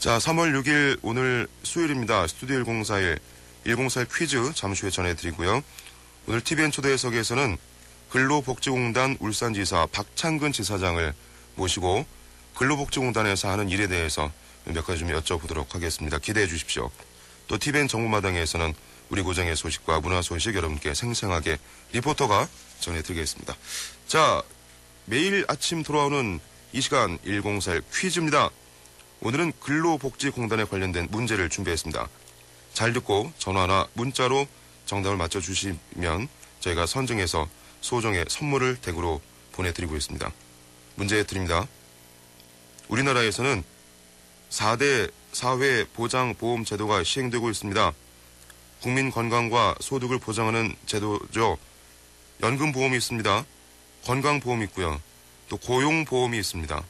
자, 3월 6일 오늘 수요일입니다. 스튜디오 1041 퀴즈 잠시 후에 전해드리고요. 오늘 TVN 초대석에서는 근로복지공단 울산지사 박창근 지사장을 모시고 근로복지공단에서 하는 일에 대해서 몇 가지 좀 여쭤보도록 하겠습니다. 기대해 주십시오. 또 TVN 정보마당에서는 우리 고장의 소식과 문화 소식 여러분께 생생하게 리포터가 전해드리겠습니다. 자, 매일 아침 돌아오는 이 시간 1041 퀴즈입니다. 오늘은 근로복지공단에 관련된 문제를 준비했습니다. 잘 듣고 전화나 문자로 정답을 맞춰주시면 저희가 선정해서 소정의 선물을 댁으로 보내드리고 있습니다. 문제 드립니다. 우리나라에서는 4대 사회보장보험 제도가 시행되고 있습니다. 국민 건강과 소득을 보장하는 제도죠. 연금보험이 있습니다. 건강보험이 있고요. 또 고용보험이 있습니다.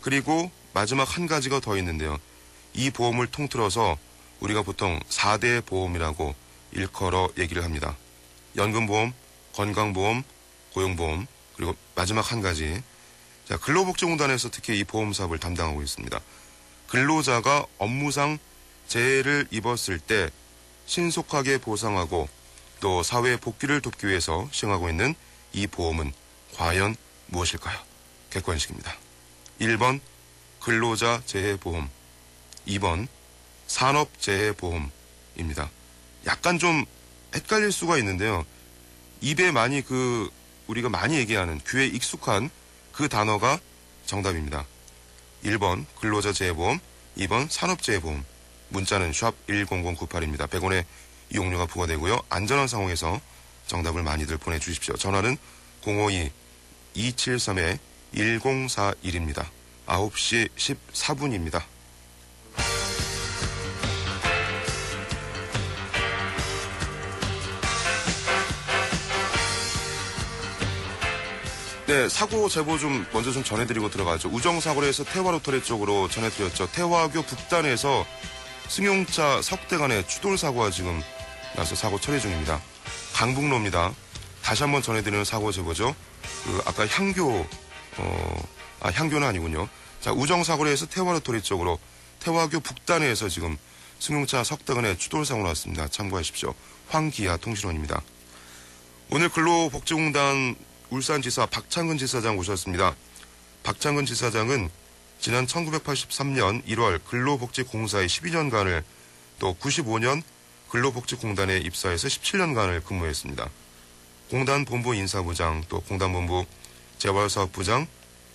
그리고 마지막 한 가지가 더 있는데요. 이 보험을 통틀어서 우리가 보통 4대 보험이라고 일컬어 얘기를 합니다. 연금보험, 건강보험, 고용보험, 그리고 마지막 한 가지. 자, 근로복지공단에서 특히 이 보험 사업을 담당하고 있습니다. 근로자가 업무상 재해를 입었을 때 신속하게 보상하고 또 사회 복귀를 돕기 위해서 시행하고 있는 이 보험은 과연 무엇일까요? 객관식입니다. 1번 근로자 재해보험, 2번 산업재해보험입니다. 약간 좀 헷갈릴 수가 있는데요. 입에 많이 우리가 많이 얘기하는 귀에 익숙한 그 단어가 정답입니다. 1번 근로자 재해보험, 2번 산업재해보험. 문자는 샵 10098입니다. 100원의 이용료가 부과되고요. 안전한 상황에서 정답을 많이들 보내주십시오. 전화는 052-273-1041입니다. 9시 14분입니다. 네, 사고 제보 먼저 전해드리고 들어가죠. 우정사고로에서 태화로터리 쪽으로 전해드렸죠. 태화교 북단에서 승용차 석대 간의 추돌사고가 지금 나서 사고 처리 중입니다. 강북로입니다. 다시 한번 전해드리는 사고 제보죠. 아까 향교는 아니군요. 자, 우정사고로에서 태화로터리 쪽으로 태화교 북단에서 지금 승용차 석대 간의 추돌사고 났습니다. 참고하십시오. 황기아 통신원입니다. 오늘 근로복지공단 울산지사 박창근 지사장 오셨습니다. 박창근 지사장은 지난 1983년 1월 근로복지공사의 12년간을 또 95년 근로복지공단에 입사해서 17년간을 근무했습니다. 공단 본부 인사부장 또 공단 본부 재활사업부장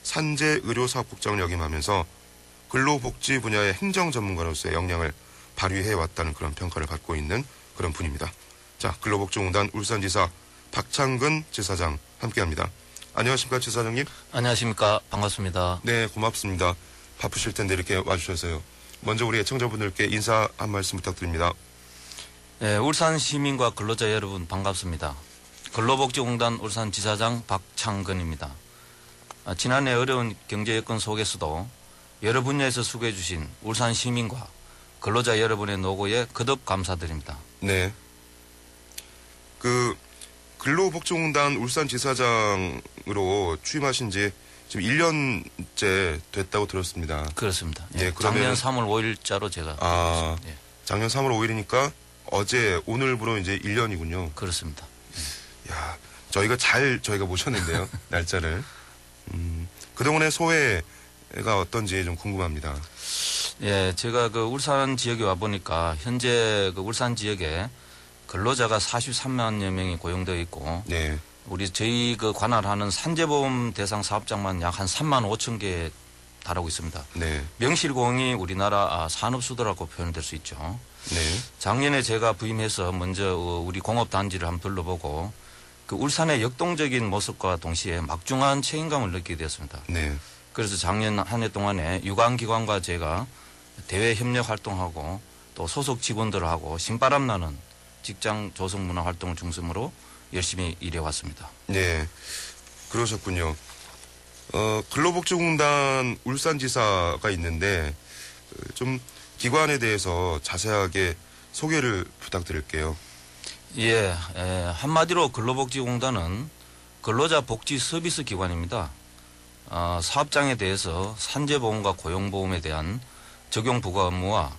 산재의료사업국장을 역임하면서 근로복지 분야의 행정 전문가로서의 역량을 발휘해왔다는 그런 평가를 받고 있는 그런 분입니다. 자, 근로복지공단 울산지사 박창근 지사장 함께합니다. 안녕하십니까, 지사장님? 안녕하십니까. 반갑습니다. 네, 고맙습니다. 바쁘실 텐데 이렇게 와주셔서요. 먼저 우리 애청자분들께 인사 한 말씀 부탁드립니다. 네, 울산 시민과 근로자 여러분 반갑습니다. 근로복지공단 울산지사장 박창근입니다. 지난해 어려운 경제 여건 속에서도 여러 분야에서 수고해 주신 울산 시민과 근로자 여러분의 노고에 거듭 감사드립니다. 네. 근로복지공단 울산지사장으로 취임하신 지 지금 1년째 됐다고 들었습니다. 그렇습니다. 네, 작년 3월 5일자로 제가. 네. 작년 3월 5일이니까 어제, 오늘부로 이제 1년이군요. 그렇습니다. 야, 저희가 모셨는데요. 날짜를. 그동안의 소회가 어떤지 좀 궁금합니다. 예, 제가 울산 지역에 와보니까 현재 울산 지역에 근로자가 43만여 명이 고용되어 있고, 네. 저희 관할하는 산재보험 대상 사업장만 약 한 3만 5천 개에 달하고 있습니다. 네. 명실공히 우리나라 산업수도라고 표현될 수 있죠. 네. 작년에 제가 부임해서 먼저 우리 공업단지를 한번 둘러보고 울산의 역동적인 모습과 동시에 막중한 책임감을 느끼게 되었습니다. 네. 그래서 작년 한 해 동안에 유관기관과 제가 대외 협력 활동하고 또 소속 직원들하고 신바람 나는 직장 조성 문화 활동을 중심으로 열심히 일해왔습니다. 네, 그러셨군요. 근로복지공단 울산지사가 있는데 좀 기관에 대해서 자세하게 소개를 부탁드릴게요. 예, 한마디로 근로복지공단은 근로자 복지 서비스 기관입니다. 사업장에 대해서 산재보험과 고용보험에 대한 적용 부과 업무와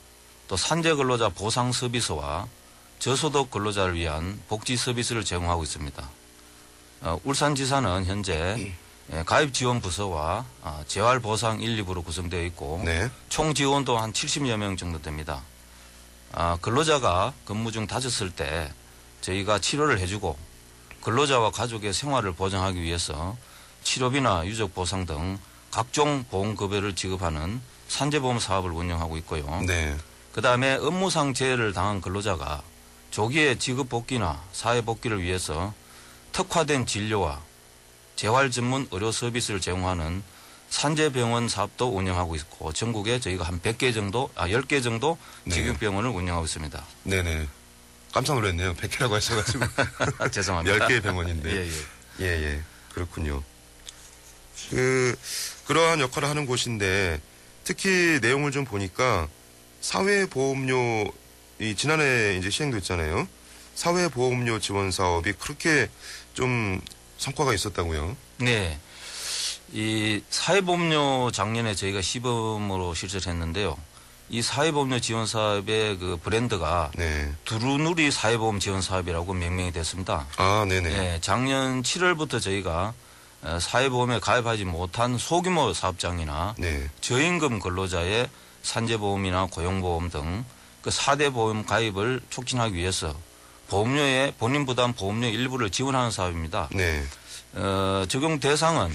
또 산재 근로자 보상 서비스와 저소득 근로자를 위한 복지 서비스를 제공하고 있습니다. 울산지사는 현재 가입지원부서와 재활보상 1, 2부로 구성되어 있고 네. 총 지원도 한 70여 명 정도 됩니다. 근로자가 근무 중 다쳤을 때 저희가 치료를 해주고 근로자와 가족의 생활을 보장하기 위해서 치료비나 유족보상 등 각종 보험급여를 지급하는 산재보험 사업을 운영하고 있고요. 네. 그다음에 업무상 재해를 당한 근로자가 조기에 직업복귀나 사회복귀를 위해서 특화된 진료와 재활 전문 의료 서비스를 제공하는 산재병원 사업도 운영하고 있고 전국에 저희가 한 10개 정도 네. 직영병원을 운영하고 있습니다. 네네. 깜짝 놀랐네요. 100개라고 하셔가지고. 죄송합니다. 10개의 병원인데. 예, 예. 예. 그렇군요. 그러한 역할을 하는 곳인데 특히 내용을 좀 보니까 사회보험료 지난해 이제 시행됐잖아요. 사회보험료 지원 사업이 그렇게 좀 성과가 있었다고요? 네. 이 사회보험료 작년에 저희가 시범으로 실시를 했는데요. 이 사회보험료 지원 사업의 그 브랜드가 네. 두루누리 사회보험 지원 사업이라고 명명이 됐습니다. 아, 네네. 네, 작년 7월부터 저희가 사회보험에 가입하지 못한 소규모 사업장이나 네. 저임금 근로자의 산재보험이나 고용보험 등 그 4대 보험 가입을 촉진하기 위해서 보험료의 본인 부담 보험료 일부를 지원하는 사업입니다. 네. 적용 대상은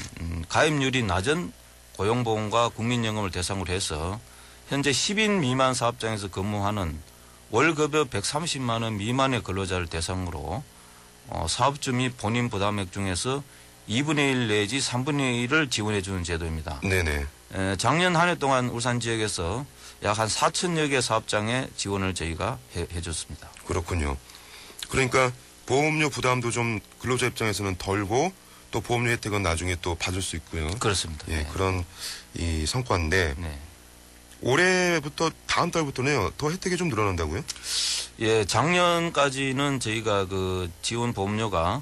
가입률이 낮은 고용보험과 국민연금을 대상으로 해서 현재 10인 미만 사업장에서 근무하는 월급여 130만 원 미만의 근로자를 대상으로 사업주 및 본인 부담액 중에서 2분의 1 내지 3분의 1을 지원해 주는 제도입니다. 네네. 작년 한 해 동안 울산 지역에서 약 한 4천여 개 사업장에 지원을 저희가 해줬습니다. 그렇군요. 그러니까 보험료 부담도 좀 근로자 입장에서는 덜고 또 보험료 혜택은 나중에 또 받을 수 있고요. 그렇습니다. 예, 네. 그런 이 성과인데 네. 올해부터 다음 달부터는요 더 혜택이 좀 늘어난다고요? 예, 작년까지는 저희가 그 지원 보험료가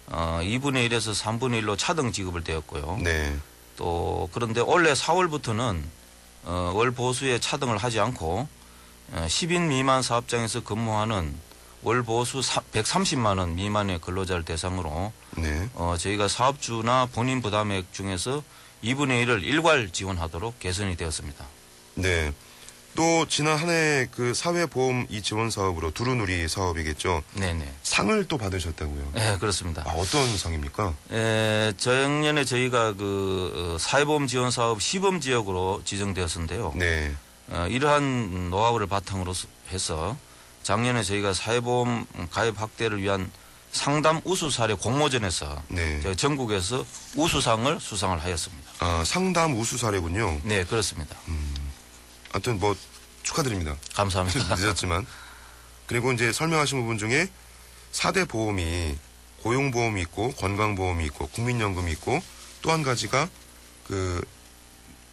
2분의 1에서 3분의 1로 차등 지급을 되었고요. 네. 또 그런데 올해 4월부터는 월 보수에 차등을 하지 않고 10인 미만 사업장에서 근무하는 월 보수 130만 원 미만의 근로자를 대상으로 네. 저희가 사업주나 본인 부담액 중에서 2분의 1을 일괄 지원하도록 개선이 되었습니다. 네. 또 지난 한 해 그 사회보험 이 지원 사업으로 두루누리 사업이겠죠. 네네. 상을 또 받으셨다고요? 네, 그렇습니다. 아, 어떤 상입니까? 작년에 저희가 그 사회보험 지원 사업 시범 지역으로 지정되었는데요. 네. 이러한 노하우를 바탕으로 해서 작년에 저희가 사회보험 가입 확대를 위한 상담 우수 사례 공모전에서 네. 저희 전국에서 우수상을 수상을 하였습니다. 아, 상담 우수 사례군요. 네, 그렇습니다. 하여튼 뭐 축하드립니다. 감사합니다. 늦었지만. 그리고 이제 설명하신 부분 중에 4대 보험이 고용보험이 있고 건강보험이 있고 국민연금이 있고 또 한 가지가 그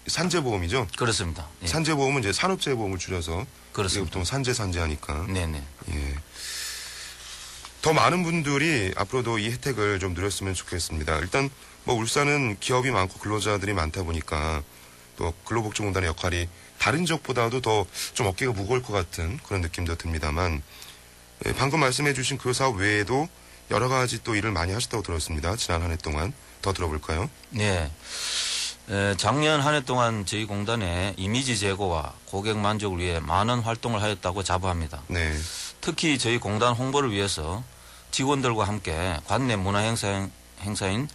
산재보험이죠. 그렇습니다. 예. 산재보험은 이제 산업재해보험을 줄여서 그렇습니다. 보통 산재 하니까. 네네. 예. 더 많은 분들이 앞으로도 이 혜택을 좀 누렸으면 좋겠습니다. 일단 뭐 울산은 기업이 많고 근로자들이 많다 보니까 또 근로복지공단의 역할이 다른 지역보다도 더 좀 어깨가 무거울 것 같은 그런 느낌도 듭니다만 예, 방금 말씀해 주신 그 사업 외에도 여러 가지 또 일을 많이 하셨다고 들었습니다. 지난 한 해 동안. 더 들어볼까요? 네. 작년 한 해 동안 저희 공단의 이미지 제고와 고객 만족을 위해 많은 활동을 하였다고 자부합니다. 네. 특히 저희 공단 홍보를 위해서 직원들과 함께 관내 문화 행사인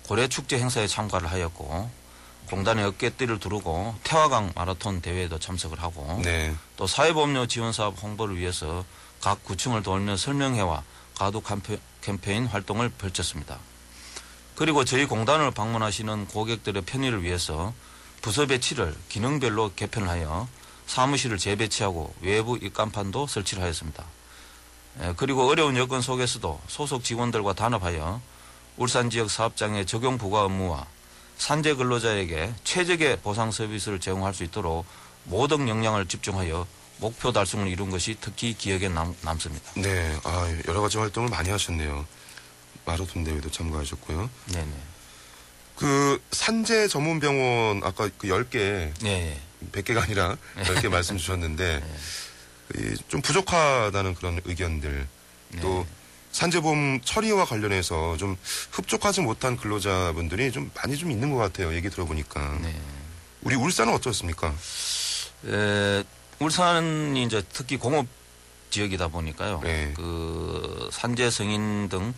고래축제 행사에 참가를 하였고 공단의 어깨띠를 두르고 태화강 마라톤 대회에도 참석을 하고 네. 또 사회보험료 지원사업 홍보를 위해서 각 구청을 돌며 설명회와 가독 캠페인 활동을 펼쳤습니다. 그리고 저희 공단을 방문하시는 고객들의 편의를 위해서 부서 배치를 기능별로 개편하여 사무실을 재배치하고 외부 입간판도 설치를 하였습니다. 그리고 어려운 여건 속에서도 소속 직원들과 단합하여 울산 지역 사업장의 적용 부과 업무와 산재 근로자에게 최적의 보상 서비스를 제공할 수 있도록 모든 역량을 집중하여 목표 달성을 이룬 것이 특히 기억에 남습니다. 네. 아, 여러 가지 활동을 많이 하셨네요. 마라톤 대회도 참가하셨고요. 네네. 그 산재 전문 병원 아까 그 10개 네. 100개가 아니라 이렇게 말씀 주셨는데 좀 부족하다는 그런 의견들 또 산재보험 처리와 관련해서 좀 흡족하지 못한 근로자분들이 좀 많이 좀 있는 것 같아요. 얘기 들어보니까. 우리 울산은 어떻습니까? 울산이 이제 특히 공업 지역이다 보니까요. 그 산재 승인 등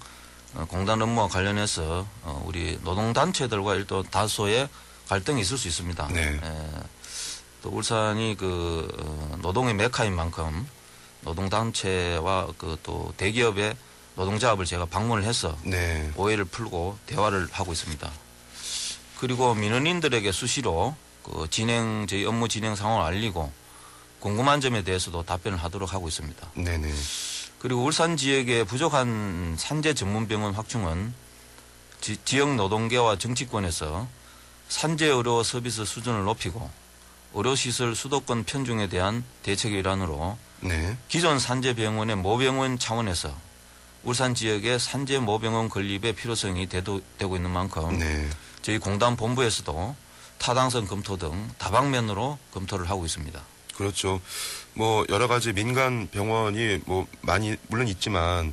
공단 업무와 관련해서 우리 노동단체들과 일도 다소의 갈등이 있을 수 있습니다. 또 울산이 그 노동의 메카인 만큼 노동단체와 그 또 대기업의 노동자합을 제가 방문을 해서 오해를 풀고 대화를 하고 있습니다. 그리고 민원인들에게 수시로 그 저희 업무 진행 상황을 알리고 궁금한 점에 대해서도 답변을 하도록 하고 있습니다. 그리고 울산 지역의 부족한 산재 전문병원 확충은 지역 노동계와 정치권에서 산재 의료 서비스 수준을 높이고 의료시설 수도권 편중에 대한 대책의 일환으로 기존 산재병원의 모병원 차원에서 울산 지역의 산재 모병원 건립의 필요성이 되고 있는 만큼 저희 공단 본부에서도 타당성 검토 등 다방면으로 검토를 하고 있습니다. 그렇죠. 뭐 여러 가지 민간 병원이 뭐 많이 물론 있지만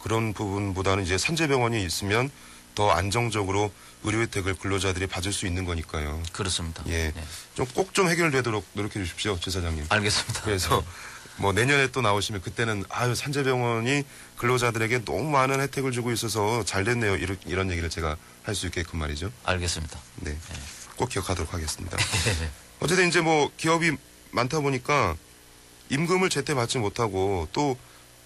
그런 부분보다는 이제 산재병원이 있으면 더 안정적으로 의료 혜택을 근로자들이 받을 수 있는 거니까요. 그렇습니다. 좀 꼭 좀 해결되도록 노력해 주십시오, 지사장님. 알겠습니다. 그래서 뭐 내년에 또 나오시면 그때는 산재병원이 근로자들에게 너무 많은 혜택을 주고 있어서 잘 됐네요. 이런 얘기를 제가 할 수 있게끔 말이죠. 알겠습니다. 꼭 기억하도록 하겠습니다. 어쨌든 이제 뭐 기업이 많다 보니까 임금을 제때 받지 못하고 또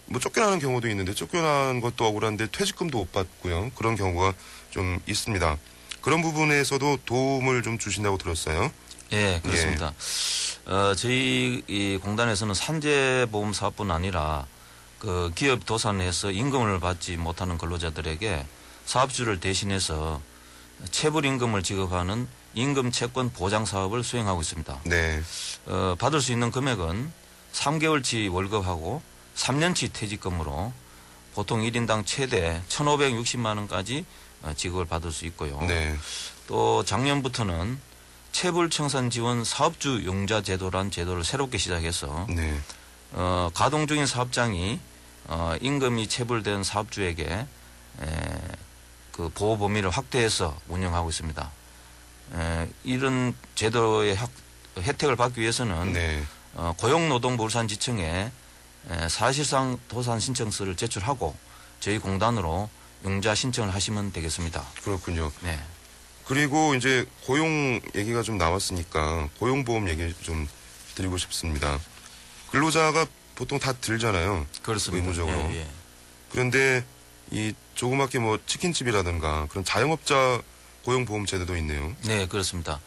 뭐 쫓겨나는 경우도 있는데 쫓겨난 것도 억울한데 퇴직금도 못 받고요. 그런 경우가 좀 있습니다. 그런 부분에서도 도움을 좀 주신다고 들었어요. 그렇습니다. 저희 이 공단에서는 산재보험 사업뿐 아니라 그 기업 도산에서 임금을 받지 못하는 근로자들에게 사업주를 대신해서 체불임금을 지급하는 임금 채권 보장 사업을 수행하고 있습니다. 받을 수 있는 금액은 3개월치 월급하고 3년치 퇴직금으로 보통 1인당 최대 1,560만 원까지 지급을 받을 수 있고요. 또 작년부터는 체불청산 지원 사업주 용자 제도란 제도를 새롭게 시작해서 가동 중인 사업장이 임금이 체불된 사업주에게 그 보호 범위를 확대해서 운영하고 있습니다. 이런 제도의 혜택을 받기 위해서는 고용노동부 울산지청에 사실상 도산 신청서를 제출하고 저희 공단으로 용자 신청을 하시면 되겠습니다. 그렇군요. 그리고 이제 고용 얘기가 좀 나왔으니까 고용보험 얘기 좀 드리고 싶습니다. 근로자가 보통 다 들잖아요. 그렇습니다. 의무적으로. 그런데 이 조그맣게 뭐 치킨집이라든가 그런 자영업자 고용보험 제도도 있네요. 그렇습니다.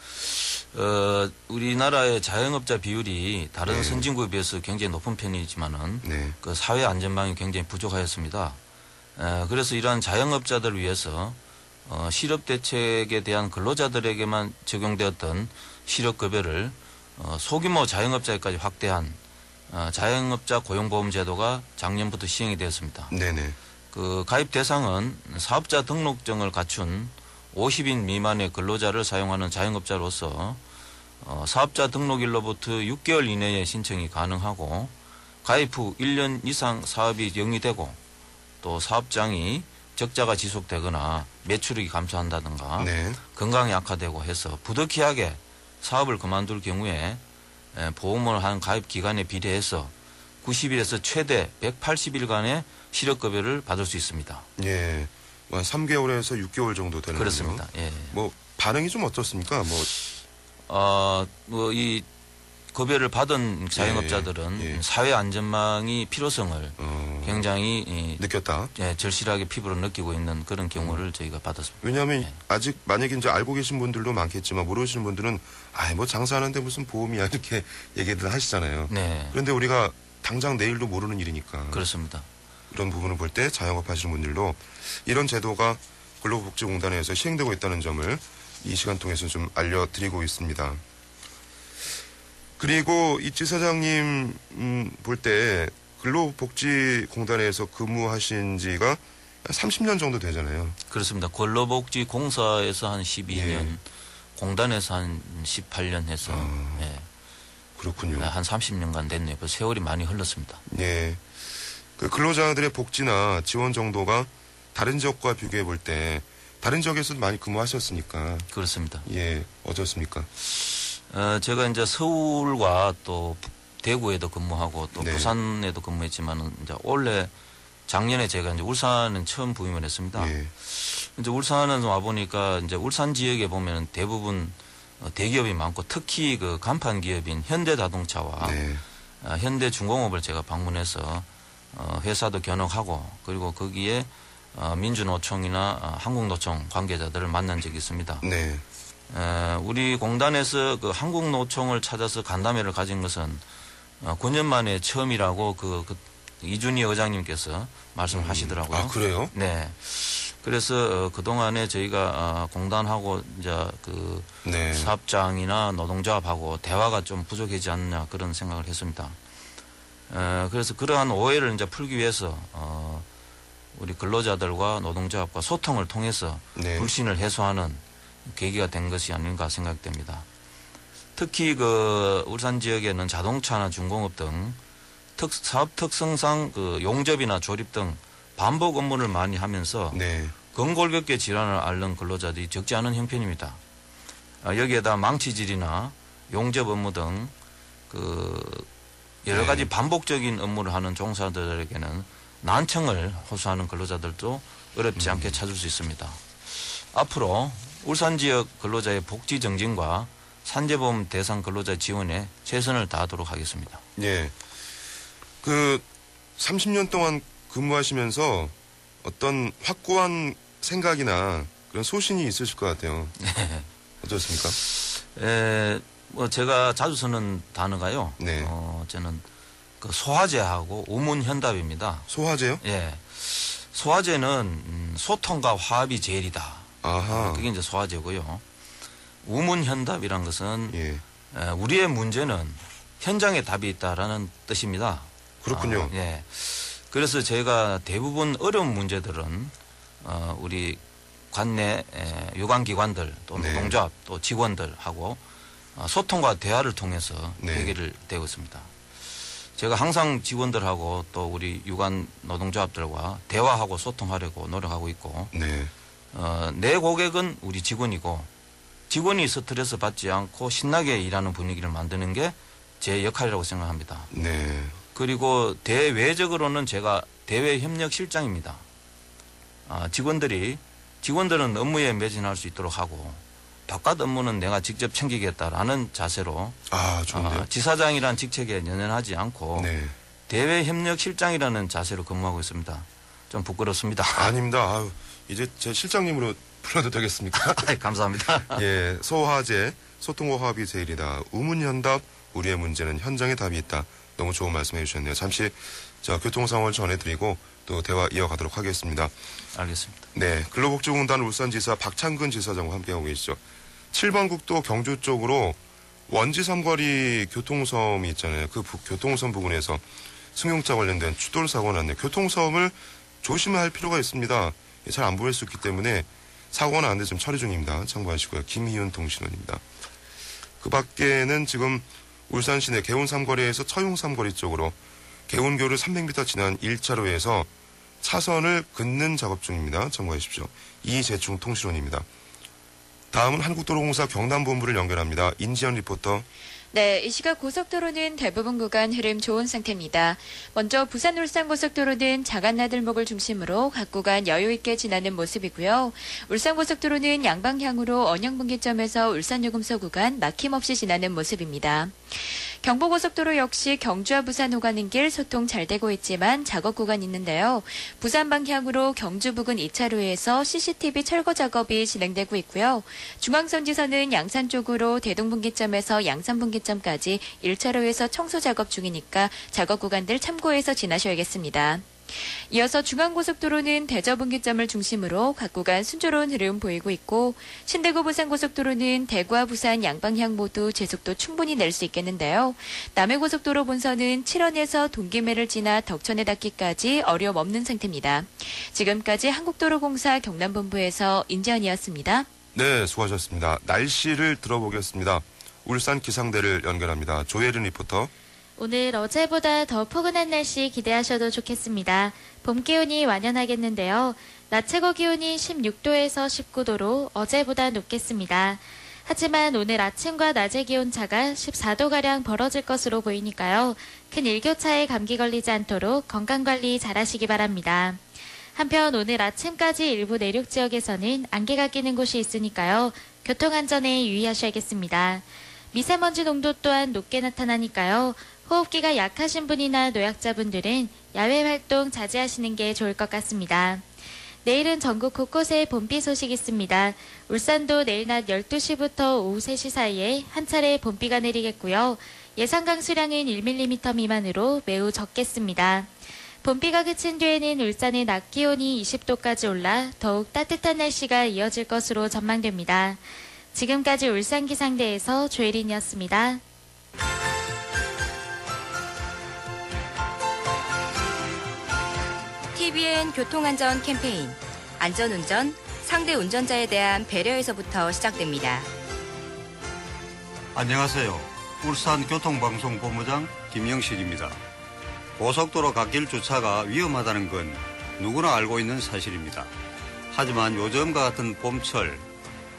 우리나라의 자영업자 비율이 다른 선진국에 비해서 굉장히 높은 편이지만은 그 사회 안전망이 굉장히 부족하였습니다. 그래서 이러한 자영업자들을 위해서 실업 대책에 대한 근로자들에게만 적용되었던 실업급여를 소규모 자영업자에까지 확대한 자영업자 고용보험 제도가 작년부터 시행이 되었습니다. 그 가입 대상은 사업자 등록증을 갖춘 50인 미만의 근로자를 사용하는 자영업자로서 사업자 등록일로부터 6개월 이내에 신청이 가능하고 가입 후 1년 이상 사업이 영위되고 또 사업장이 적자가 지속되거나 매출이 감소한다든가 건강이 악화되고 해서 부득이하게 사업을 그만둘 경우에 보험을 한 가입 기간에 비례해서 90일에서 최대 180일간의 실업급여를 받을 수 있습니다. 한 3개월에서 6개월 정도 되는 그렇습니다. 뭐 반응이 좀 어떻습니까? 이 급여를 받은 자영업자들은 사회 안전망이 필요성을 굉장히 느꼈다. 절실하게 피부로 느끼고 있는 그런 경우를 저희가 받았습니다. 왜냐하면 아직 만약에 이제 알고 계신 분들도 많겠지만 모르시는 분들은 뭐 장사하는데 무슨 보험이야 이렇게 얘기들 하시잖아요. 그런데 우리가 당장 내일도 모르는 일이니까. 그렇습니다. 이런 부분을 볼 때 자영업 하시는 분들도 이런 제도가 근로복지공단에서 시행되고 있다는 점을 이 시간 통해서 좀 알려드리고 있습니다. 그리고 이 지사장님 볼 때 근로복지공단에서 근무하신 지가 30년 정도 되잖아요. 그렇습니다. 근로복지공사에서 한 12년, 공단에서 한 18년 해서. 그렇군요. 한 30년간 됐네요. 세월이 많이 흘렀습니다. 예. 그 근로자들의 복지나 지원 정도가 다른 지역과 비교해 볼 때 다른 지역에서도 많이 근무하셨으니까. 그렇습니다. 예. 어떻습니까? 제가 이제 서울과 또 대구에도 근무하고 또 네. 부산에도 근무했지만은 이제 올해 작년에 제가 이제 울산은 처음 부임을 했습니다. 예. 이제 울산은 와 보니까 이제 울산 지역에 보면 대부분 대기업이 많고 특히 그 간판 기업인 현대자동차와 네. 현대중공업을 제가 방문해서 회사도 견학하고 그리고 거기에 민주노총이나 한국노총 관계자들을 만난 적이 있습니다. 네. 우리 공단에서 그 한국노총을 찾아서 간담회를 가진 것은 9년 만에 처음이라고 이준희 의장님께서 말씀을 하시더라고요. 아, 그래요? 네. 그래서 그동안에 저희가 공단하고 이제 네. 사업장이나 노동조합하고 대화가 좀 부족하지 않느냐 그런 생각을 했습니다. 그래서 그러한 오해를 이제 풀기 위해서 우리 근로자들과 노동조합과 소통을 통해서 네. 불신을 해소하는 계기가 된 것이 아닌가 생각됩니다. 특히 그 울산 지역에는 자동차나 중공업 등 사업 특성상 그 용접이나 조립 등 반복 업무를 많이 하면서 네. 근골격계 질환을 앓는 근로자들이 적지 않은 형편입니다. 여기에다 망치질이나 용접 업무 등 여러 가지 반복적인 업무를 하는 종사들에게는 난청을 호소하는 근로자들도 어렵지 않게 찾을 수 있습니다. 앞으로 울산 지역 근로자의 복지 정진과 산재보험 대상 근로자 지원에 최선을 다하도록 하겠습니다. 예. 30년 동안 근무하시면서 어떤 확고한 생각이나 그런 소신이 있으실 것 같아요. 어떻습니까? 제가 자주 쓰는 단어가요. 네. 저는 소화제하고 우문현답입니다. 소화제요? 예. 소화제는 소통과 화합이 제일이다. 아하. 그게 이제 소화제고요. 우문현답이란 것은 예. 우리의 문제는 현장에 답이 있다라는 뜻입니다. 그렇군요. 예. 그래서 제가 대부분 어려운 문제들은 우리 관내 유관기관들 또 네. 노동조합 또 직원들하고 소통과 대화를 통해서 네. 해결을 되고 있습니다. 제가 항상 직원들하고 또 우리 유관 노동조합들과 대화하고 소통하려고 노력하고 있고 네. 내 고객은 우리 직원이고 직원이 스트레스 받지 않고 신나게 일하는 분위기를 만드는 게 제 역할이라고 생각합니다. 네. 그리고 대외적으로는 제가 대외협력실장입니다. 직원들은 업무에 매진할 수 있도록 하고 바깥 업무는 내가 직접 챙기겠다라는 자세로 좋은데요. 지사장이란 직책에 연연하지 않고 네. 대외협력실장이라는 자세로 근무하고 있습니다. 좀 부끄럽습니다. 아닙니다. 이제 제 실장님으로 불러도 되겠습니까? 감사합니다. 예, 소화제, 소통과 화합이 제일이다. 우문현답, 우리의 문제는 현장에 답이 있다. 너무 좋은 말씀 해주셨네요. 잠시 교통 상황을 전해드리고 또 대화 이어가도록 하겠습니다. 알겠습니다. 네, 근로복지공단 울산지사 박창근 지사장과 함께하고 계시죠. 7번 국도 경주 쪽으로 원지 삼거리 교통섬이 있잖아요. 그 교통섬 부근에서 승용차 관련된 추돌 사고가 났네요. 교통섬을 조심해야 할 필요가 있습니다. 잘 안 보일 수 있기 때문에 사고가 나는데 지금 처리 중입니다. 참고하시고요. 김희윤 동신원입니다. 그 밖에는 지금 울산 시내 개운 삼거리에서 처용 삼거리 쪽으로 개운교를 300m 지난 1차로에서 차선을 긋는 작업 중입니다. 참고하십시오. 이재충 통신원입니다. 다음은 한국도로공사 경남본부를 연결합니다. 인지연 리포터. 네, 이 시각 고속도로는 대부분 구간 흐름 좋은 상태입니다. 먼저 부산 울산 고속도로는 자간나들목을 중심으로 각 구간 여유 있게 지나는 모습이고요. 울산 고속도로는 양방향으로 언양분기점에서 울산요금소 구간 막힘없이 지나는 모습입니다. 경부고속도로 역시 경주와 부산 오가는 길 소통 잘 되고 있지만 작업 구간 있는데요. 부산 방향으로 경주 부근 2차로에서 CCTV 철거 작업이 진행되고 있고요. 중앙선지선은 양산 쪽으로 대동분기점에서 양산분기점까지 1차로에서 청소 작업 중이니까 작업 구간들 참고해서 지나셔야겠습니다. 이어서 중앙고속도로는 대저분기점을 중심으로 각 구간 순조로운 흐름 보이고 있고 신대구 부산고속도로는 대구와 부산 양방향 모두 제속도 충분히 낼 수 있겠는데요. 남해고속도로 본선은 7원에서 동기매를 지나 덕천에 닿기까지 어려움 없는 상태입니다. 지금까지 한국도로공사 경남본부에서 인지연이었습니다. 네, 수고하셨습니다. 날씨를 들어보겠습니다. 울산 기상대를 연결합니다. 조혜린 리포터. 오늘 어제보다 더 포근한 날씨 기대하셔도 좋겠습니다. 봄 기온이 완연하겠는데요. 낮 최고 기온이 16도에서 19도로 어제보다 높겠습니다. 하지만 오늘 아침과 낮의 기온 차가 14도가량 벌어질 것으로 보이니까요. 큰 일교차에 감기 걸리지 않도록 건강관리 잘하시기 바랍니다. 한편 오늘 아침까지 일부 내륙 지역에서는 안개가 끼는 곳이 있으니까요. 교통안전에 유의하셔야겠습니다. 미세먼지 농도 또한 높게 나타나니까요. 호흡기가 약하신 분이나 노약자분들은 야외 활동 자제하시는 게 좋을 것 같습니다. 내일은 전국 곳곳에 봄비 소식 있습니다. 울산도 내일 낮 12시부터 오후 3시 사이에 한 차례 봄비가 내리겠고요. 예상 강수량은 1mm 미만으로 매우 적겠습니다. 봄비가 그친 뒤에는 울산의 낮 기온이 20도까지 올라 더욱 따뜻한 날씨가 이어질 것으로 전망됩니다. 지금까지 울산기상대에서 조혜린이었습니다. TVN 교통안전 캠페인 안전운전, 상대 운전자에 대한 배려에서부터 시작됩니다. 안녕하세요. 울산교통방송본부장 김영식입니다. 고속도로 갓길 주차가 위험하다는 건 누구나 알고 있는 사실입니다. 하지만 요즘과 같은 봄철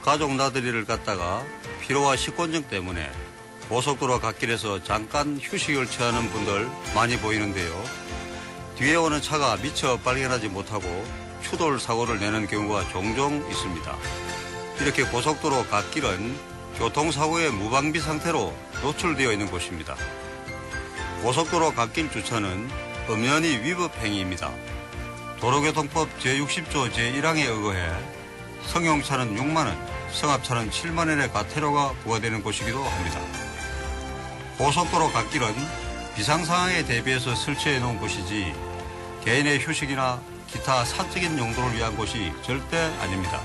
가족 나들이를 갔다가 피로와 식곤증 때문에 고속도로 갓길에서 잠깐 휴식을 취하는 분들 많이 보이는데요. 뒤에 오는 차가 미처 발견하지 못하고 추돌 사고를 내는 경우가 종종 있습니다. 이렇게 고속도로 갓길은 교통사고의 무방비 상태로 노출되어 있는 곳입니다. 고속도로 갓길 주차는 엄연히 위법 행위입니다. 도로교통법 제60조 제1항에 의거해 승용차는 6만 원, 승합차는 7만 원의 과태료가 부과되는 곳이기도 합니다. 고속도로 갓길은 비상상황에 대비해서 설치해 놓은 곳이지 개인의 휴식이나 기타 사적인 용도를 위한 곳이 절대 아닙니다.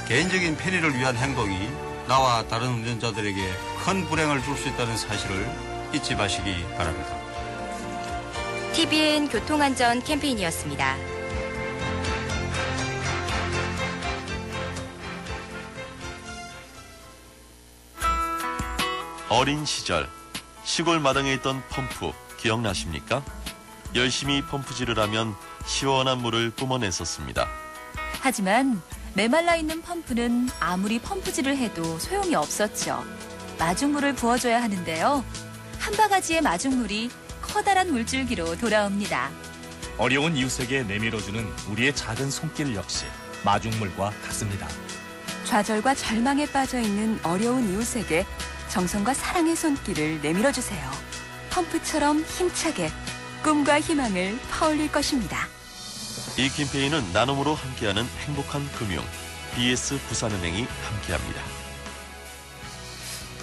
개인적인 편의를 위한 행동이 나와 다른 운전자들에게 큰 불행을 줄 수 있다는 사실을 잊지 마시기 바랍니다. TVN 교통안전 캠페인이었습니다. 어린 시절 시골 마당에 있던 펌프 기억나십니까? 열심히 펌프질을 하면 시원한 물을 뿜어냈었습니다. 하지만 메말라 있는 펌프는 아무리 펌프질을 해도 소용이 없었죠. 마중물을 부어줘야 하는데요. 한 바가지의 마중물이 커다란 물줄기로 돌아옵니다. 어려운 이웃에게 내밀어주는 우리의 작은 손길 역시 마중물과 같습니다. 좌절과 절망에 빠져있는 어려운 이웃에게 정성과 사랑의 손길을 내밀어주세요. 펌프처럼 힘차게 꿈과 희망을 퍼올릴 것입니다. 이 캠페인은 나눔으로 함께하는 행복한 금융 BS 부산은행이 함께합니다.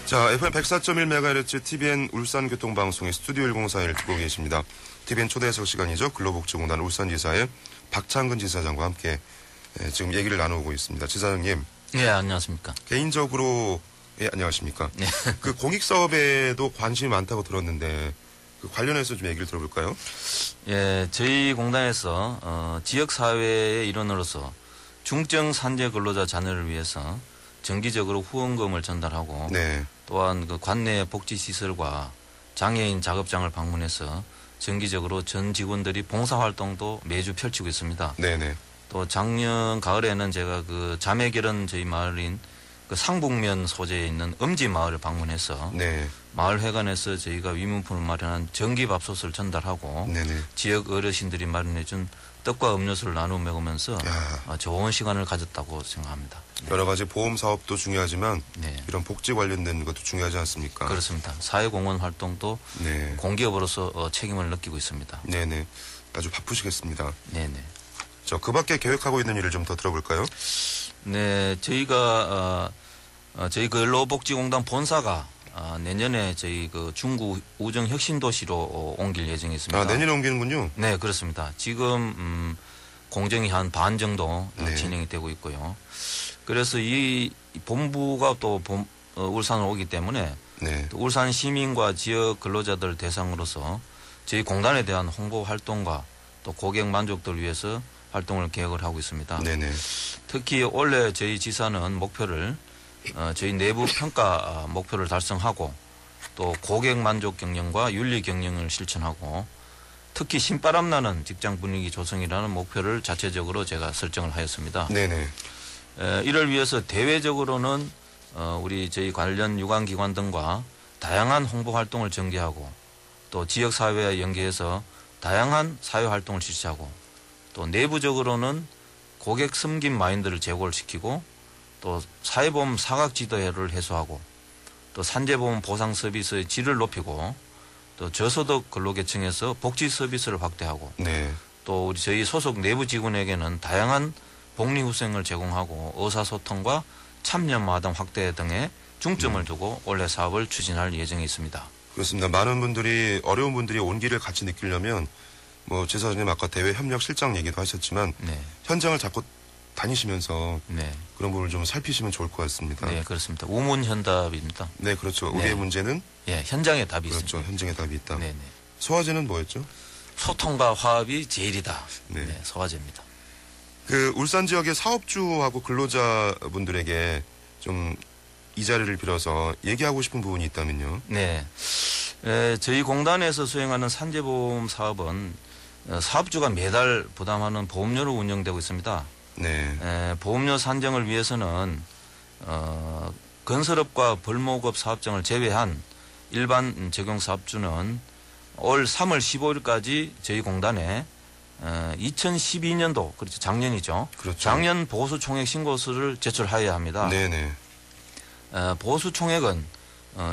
자, FM 104.1MHz TVN 울산교통방송의 스튜디오 1041을 듣고 계십니다. TVN 초대해석 시간이죠. 근로복지공단 울산지사의 박창근 지사장과 함께 지금 얘기를 나누고 있습니다. 지사장님. 네, 안녕하십니까. 개인적으로 안녕하십니까. 네. 그 공익 사업에도 관심이 많다고 들었는데 그 관련해서 좀 얘기를 들어볼까요? 예, 저희 공단에서 지역 사회의 일원으로서 중증 산재 근로자 자녀를 위해서 정기적으로 후원금을 전달하고 네. 또한 그 관내 복지 시설과 장애인 작업장을 방문해서 정기적으로 전 직원들이 봉사 활동도 매주 펼치고 있습니다. 네네. 또 작년 가을에는 제가 그 자매결연 저희 마을인 그 상북면 소재에 있는 음지 마을을 방문해서 네. 마을 회관에서 저희가 위문품을 마련한 전기밥솥을 전달하고 네네. 지역 어르신들이 마련해준 떡과 음료수를 나누어 먹으면서 야. 좋은 시간을 가졌다고 생각합니다. 여러 가지 보험 사업도 중요하지만 네. 이런 복지 관련된 것도 중요하지 않습니까? 그렇습니다. 사회공헌 활동도 네. 공기업으로서 책임을 느끼고 있습니다. 네네. 아주 바쁘시겠습니다. 네네. 그 밖에 계획하고 있는 일을 좀 더 들어볼까요? 네, 저희가 저희 근로복지공단 본사가 내년에 저희 그 중구 우정 혁신도시로 옮길 예정이 있습니다. 아, 내년에 옮기는군요. 네, 그렇습니다. 지금 공정이 한 반 정도 네. 진행이 되고 있고요. 그래서 이 본부가 또 울산으로 오기 때문에 네. 또 울산 시민과 지역 근로자들 대상으로서 저희 공단에 대한 홍보 활동과 또 고객 만족도를 위해서 활동을 계획을 하고 있습니다. 네네. 특히 올해 저희 지사는 목표를 저희 내부 평가 목표를 달성하고 또 고객 만족 경영과 윤리 경영을 실천하고 특히 신바람 나는 직장 분위기 조성이라는 목표를 자체적으로 제가 설정을 하였습니다. 네네. 이를 위해서 대외적으로는 우리 저희 관련 유관기관 등과 다양한 홍보 활동을 전개하고 또 지역사회와 연계해서 다양한 사회활동을 실시하고 또 내부적으로는 고객 섬김 마인드를 제고를 시키고 또 사회보험 사각지대를 해소하고 또 산재보험 보상 서비스의 질을 높이고 또 저소득 근로계층에서 복지 서비스를 확대하고 네. 또 우리 저희 소속 내부 직원에게는 다양한 복리후생을 제공하고 의사소통과 참여마당 확대 등에 중점을 두고 올해 사업을 추진할 예정이 있습니다. 그렇습니다. 많은 분들이 어려운 분들이 온기를 같이 느끼려면 뭐 지사장님 아까 대외 협력 실장 얘기도 하셨지만 네. 현장을 자꾸 다니시면서 네. 그런 부분을 좀 살피시면 좋을 것 같습니다. 네, 그렇습니다. 우문현답입니다. 네, 그렇죠. 네. 우리의 문제는 예, 현장에 답이 그렇죠. 있습니다. 현장에 답이 있다. 네, 네. 소화제는 뭐였죠? 소통과 화합이 제일이다. 네. 네, 소화제입니다. 그 울산 지역의 사업주하고 근로자분들에게 좀 이 자리를 빌어서 얘기하고 싶은 부분이 있다면요. 네. 저희 공단에서 수행하는 산재보험 사업은 사업주가 매달 부담하는 보험료로 운영되고 있습니다. 네. 보험료 산정을 위해서는 건설업과 벌목업 사업장을 제외한 일반 적용 사업주는 올 3월 15일까지 저희 공단에 2012년도 그렇죠 작년이죠. 그렇죠. 작년 보수 총액 신고서를 제출하여야 합니다. 네네. 보수 총액은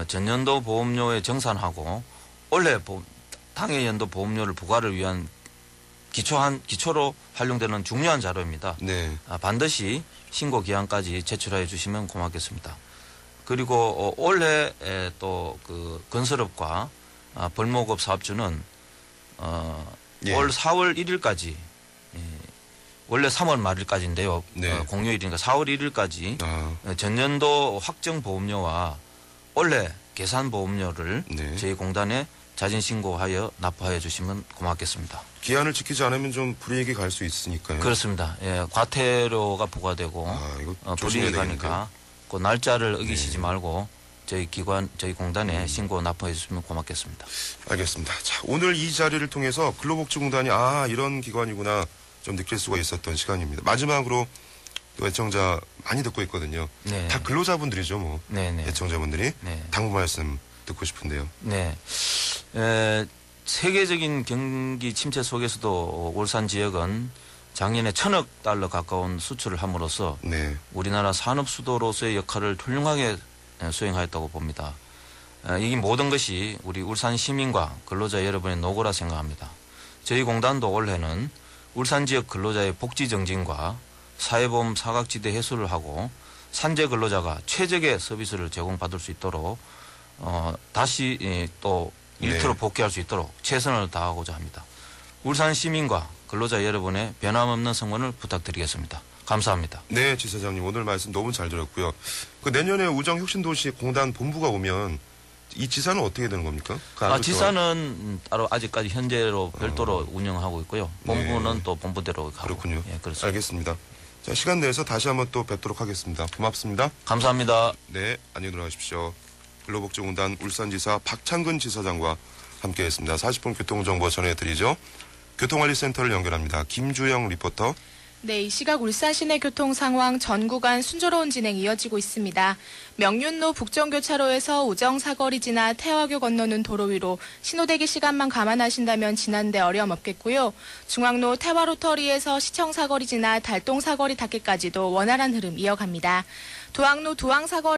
전년도 보험료에 정산하고 올해 당해 연도 보험료를 부과를 위한 기초로 활용되는 중요한 자료입니다. 네. 반드시 신고 기한까지 제출해 주시면 고맙겠습니다. 그리고 올해 또 그 건설업과 벌목업 사업주는 예. 올 4월 1일까지 원래 3월 말일까지인데요. 네. 공휴일이니까 4월 1일까지 전년도 확정 보험료와 올해 계산 보험료를 네. 저희 공단에 자진 신고하여 납부하여 주시면 고맙겠습니다. 기한을 지키지 않으면 좀 불이익이 갈 수 있으니까요. 그렇습니다. 예, 과태료가 부과되고 이거 조심해야 불이익이 되겠는데요. 가니까 그 날짜를 어기시지 네. 말고 저희 공단에 신고 납부해 주시면 고맙겠습니다. 알겠습니다. 자, 오늘 이 자리를 통해서 근로복지공단이 이런 기관이구나 좀 느낄 수가 있었던 시간입니다. 마지막으로 또 애청자 많이 듣고 있거든요. 네. 다 근로자분들이죠, 뭐. 네네. 애청자분들이. 네. 당부 말씀 듣고 싶은데요. 네. 세계적인 경기 침체 속에서도 울산 지역은 작년에 1,000억 달러 가까운 수출을 함으로써 네. 우리나라 산업 수도로서의 역할을 훌륭하게 수행하였다고 봅니다. 이 모든 것이 우리 울산 시민과 근로자 여러분의 노고라 생각합니다. 저희 공단도 올해는 울산 지역 근로자의 복지 정진과 사회보험 사각지대 해소를 하고 산재 근로자가 최적의 서비스를 제공받을 수 있도록 다시 또 일터로 네. 복귀할 수 있도록 최선을 다하고자 합니다. 울산 시민과 근로자 여러분의 변함없는 성원을 부탁드리겠습니다. 감사합니다. 네, 지사장님 오늘 말씀 너무 잘 들었고요. 그 내년에 우정혁신도시 공단 본부가 오면 이 지사는 어떻게 되는 겁니까? 지사는 따로 아직까지 현재로 별도로 운영하고 있고요. 본부는 네. 또 본부대로 가고. 그렇군요. 예, 그렇습니다. 알겠습니다. 자, 시간 내서 다시 한번 또 뵙도록 하겠습니다. 고맙습니다. 감사합니다. 네, 안녕히 들어가십시오. 근로복지공단 울산지사 박창근 지사장과 함께했습니다. 40분 교통정보 전해드리죠. 교통관리센터를 연결합니다. 김주영 리포터. 네, 이 시각 울산 시내 교통 상황 전 구간 순조로운 진행 이어지고 있습니다. 명륜로 북정교차로에서 우정 사거리 지나 태화교 건너는 도로 위로 신호대기 시간만 감안하신다면 지나는데 어려움 없겠고요. 중앙로 태화 로터리에서 시청 사거리 지나 달동 사거리 닿기까지도 원활한 흐름 이어갑니다. 도항로 두항 사거리